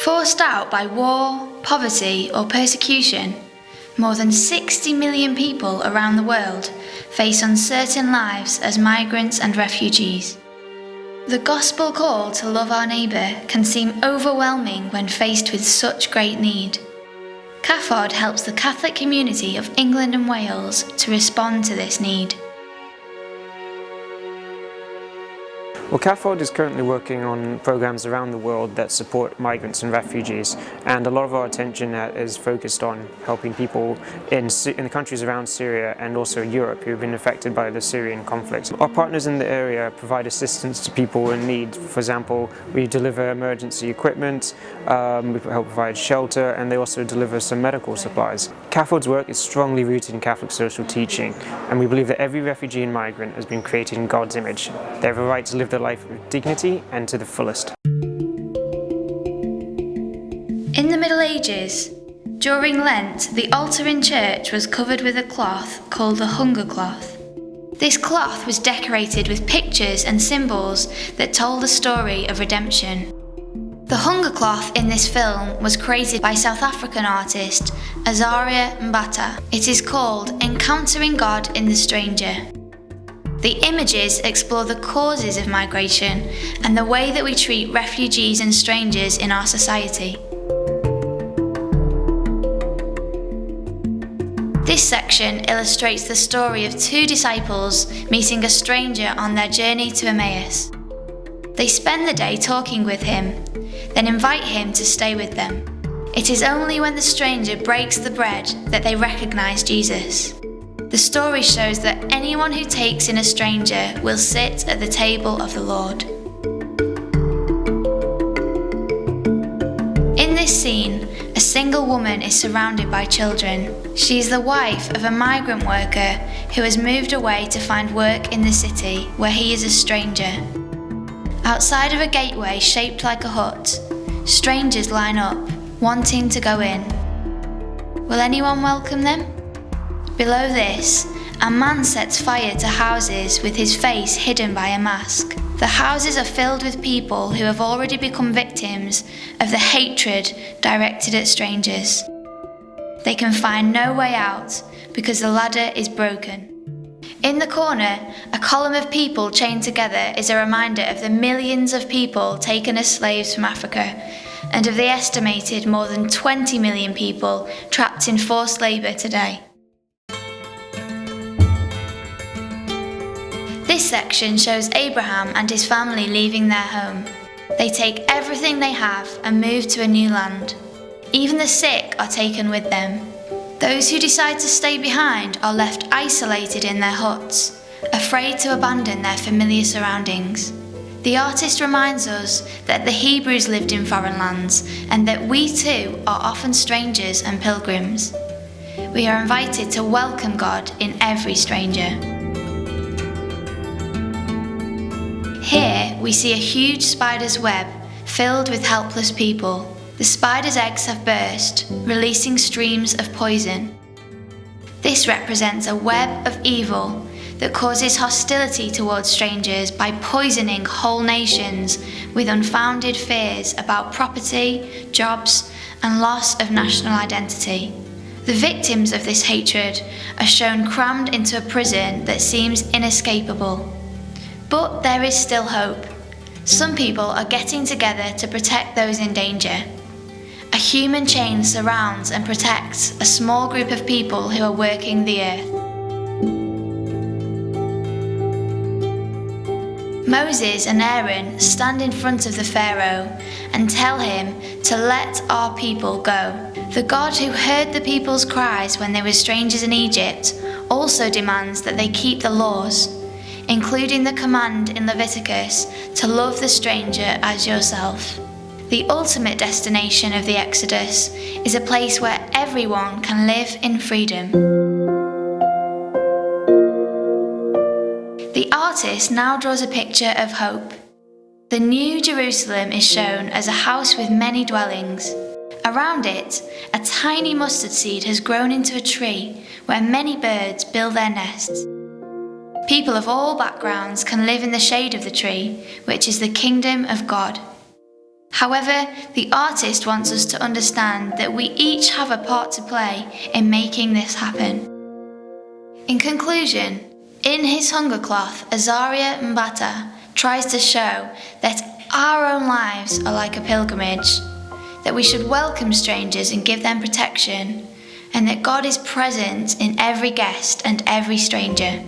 Forced out by war, poverty, or persecution, more than 60 million people around the world face uncertain lives as migrants and refugees. The gospel call to love our neighbour can seem overwhelming when faced with such great need. Cafod helps the Catholic community of England and Wales to respond to this need. Well, Cafod is currently working on programs around the world that support migrants and refugees, and a lot of our attention is focused on helping people in the countries around Syria and also Europe who have been affected by the Syrian conflict. Our partners in the area provide assistance to people in need. For example, we deliver emergency equipment, we help provide shelter, and they also deliver some medical supplies. Cafod's work is strongly rooted in Catholic social teaching, and we believe that every refugee and migrant has been created in God's image. They have a right to live their life with dignity and to the fullest. In the Middle Ages, during Lent, the altar in church was covered with a cloth called the hunger cloth. This cloth was decorated with pictures and symbols that told the story of redemption. The hunger cloth in this film was created by South African artist Azariah Mbatha. It is called Encountering God in the Stranger. The images explore the causes of migration and the way that we treat refugees and strangers in our society. This section illustrates the story of two disciples meeting a stranger on their journey to Emmaus. They spend the day talking with him, then invite him to stay with them. It is only when the stranger breaks the bread that they recognize Jesus. The story shows that anyone who takes in a stranger will sit at the table of the Lord. In this scene, a single woman is surrounded by children. She is the wife of a migrant worker who has moved away to find work in the city where he is a stranger. Outside of a gateway shaped like a hut, strangers line up, wanting to go in. Will anyone welcome them? Below this, a man sets fire to houses with his face hidden by a mask. The houses are filled with people who have already become victims of the hatred directed at strangers. They can find no way out because the ladder is broken. In the corner, a column of people chained together is a reminder of the millions of people taken as slaves from Africa and of the estimated more than 20 million people trapped in forced labour today. This section shows Abraham and his family leaving their home. They take everything they have and move to a new land. Even the sick are taken with them. Those who decide to stay behind are left isolated in their huts, afraid to abandon their familiar surroundings. The artist reminds us that the Hebrews lived in foreign lands and that we too are often strangers and pilgrims. We are invited to welcome God in every stranger. Here we see a huge spider's web filled with helpless people. The spider's eggs have burst, releasing streams of poison. This represents a web of evil that causes hostility towards strangers by poisoning whole nations with unfounded fears about property, jobs, and loss of national identity. The victims of this hatred are shown crammed into a prison that seems inescapable. But there is still hope. Some people are getting together to protect those in danger. A human chain surrounds and protects a small group of people who are working the earth. Moses and Aaron stand in front of the Pharaoh and tell him to let our people go. The God who heard the people's cries when they were strangers in Egypt also demands that they keep the laws, including the command in Leviticus to love the stranger as yourself. The ultimate destination of the Exodus is a place where everyone can live in freedom. The artist now draws a picture of hope. The new Jerusalem is shown as a house with many dwellings. Around it, a tiny mustard seed has grown into a tree where many birds build their nests. People of all backgrounds can live in the shade of the tree, which is the kingdom of God. However, the artist wants us to understand that we each have a part to play in making this happen. In conclusion, in his hunger cloth, Azariah Mbatha tries to show that our own lives are like a pilgrimage, that we should welcome strangers and give them protection, and that God is present in every guest and every stranger.